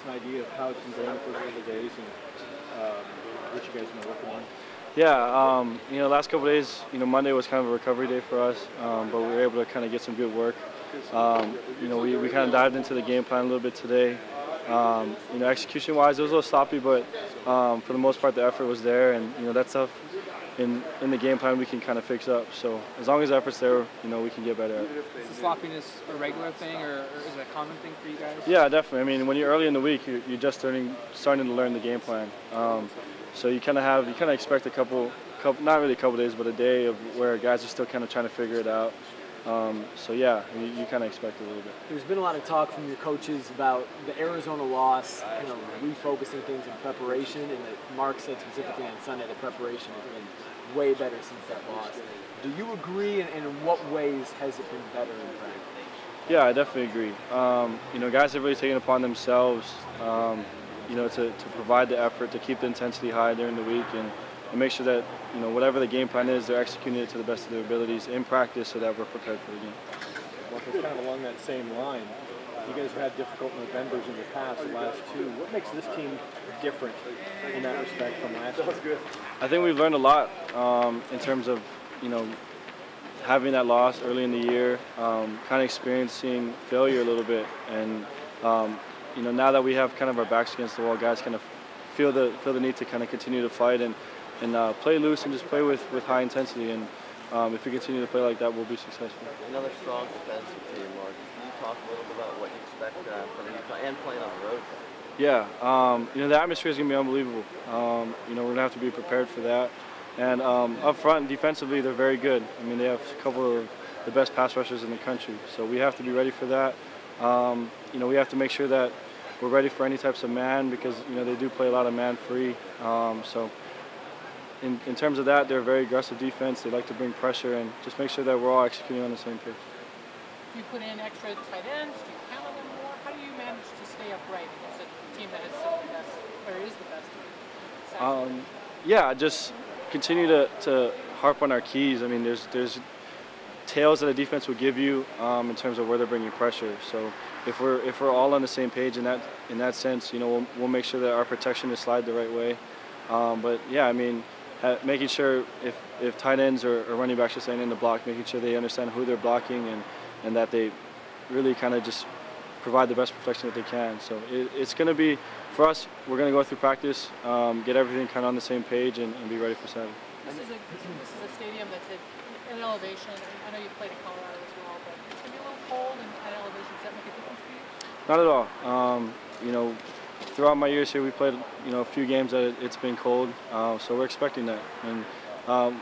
an idea of how it's been going for a couple of days and what you guys have been working on? Yeah, last couple of days, Monday was kind of a recovery day for us, but we were able to kind of get some good work. We kind of dived into the game plan a little bit today. Execution-wise, it was a little sloppy, but for the most part, the effort was there, and that stuff in the game plan we can kind of fix up. So as long as the effort's there, we can get better at it. Is the sloppiness a regular thing, or is it a common thing for you guys? Yeah, definitely. I mean, when you're early in the week, you're just starting to learn the game plan. So you kind of expect a couple, not really a couple days, but a day of where guys are still kind of trying to figure it out. So yeah, you kind of expect it a little bit. There's been a lot of talk from your coaches about the Arizona loss, refocusing things in preparation, and that Mark said specifically on Sunday that preparation has been way better since that loss. Do you agree, and in what ways has it been better in practice? Yeah, I definitely agree. Guys have really taken it upon themselves, to provide the effort, to keep the intensity high during the week, and make sure that, whatever the game plan is, they're executing it to the best of their abilities in practice so that we're prepared for the game. Well, it's kind of along that same line. You guys have had difficult Novembers in the past, the last two. What makes this team different in that respect from last year? I think we've learned a lot in terms of, having that loss early in the year, kind of experiencing failure a little bit, and now that we have kind of our backs against the wall, guys kind of feel the need to kind of continue to fight and play loose and just play with high intensity. And if we continue to play like that, we'll be successful. Another strong defensive team, Mark. Can you talk a little bit about what you expect from Utah and playing on the road? Yeah, the atmosphere is going to be unbelievable. We're going to have to be prepared for that. And up front, defensively, they're very good. I mean, they have a couple of the best pass rushers in the country. So we have to be ready for that. We have to make sure that we're ready for any types of man, because they do play a lot of man free. So in terms of that, they're a very aggressive defense. They like to bring pressure, and just make sure that we're all executing on the same page. Do you put in extra tight ends? Do you count on them more? How do you manage to stay upright against a team that is some of the best, or is the best? Yeah, just continue to harp on our keys. I mean, there's tails that a defense will give you in terms of where they're bringing pressure. So if we're all on the same page in that sense, we'll make sure that our protection is slide the right way. But yeah, I mean, making sure if tight ends or running backs are staying in the block, making sure they understand who they're blocking, and that they really kind of just provide the best protection that they can. So it's going to be, for us, we're going to go through practice, get everything kind of on the same page, and be ready for Saturday. This is a stadium that's at an elevation. I know you played in Colorado as well, but it's going to be a little cold at elevation. Does that make a difference for you? Not at all. Throughout my years here, we played a few games that it's been cold, so we're expecting that. And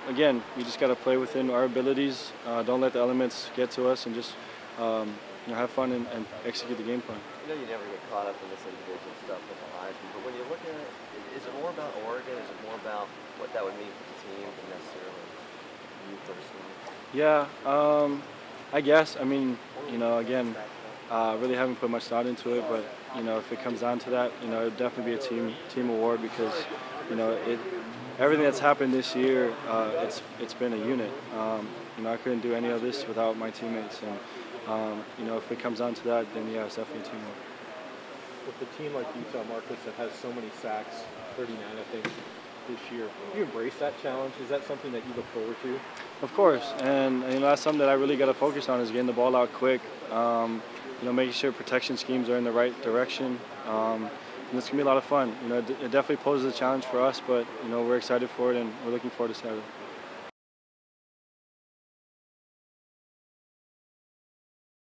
again, we just got to play within our abilities. Don't let the elements get to us, and just have fun and execute the game plan. You never get caught up in this individual stuff with the Heisman, but when you look at it, is it more about Oregon? Is it more about what that would mean for the team than necessarily you personally? Yeah, I guess. I mean, again, really haven't put much thought into it, but if it comes down to that, it would definitely be a team award, because everything that's happened this year, it's been a unit. I couldn't do any of this without my teammates, and if it comes down to that, then yeah, it's definitely a teamwork. With a team like Utah, Marcus, that has so many sacks, 39 I think this year, do you embrace that challenge? Is that something that you look forward to? Of course, and that's something that I really got to focus on, is getting the ball out quick. Making sure protection schemes are in the right direction. And it's going to be a lot of fun. It definitely poses a challenge for us, but we're excited for it, and we're looking forward to Saturday.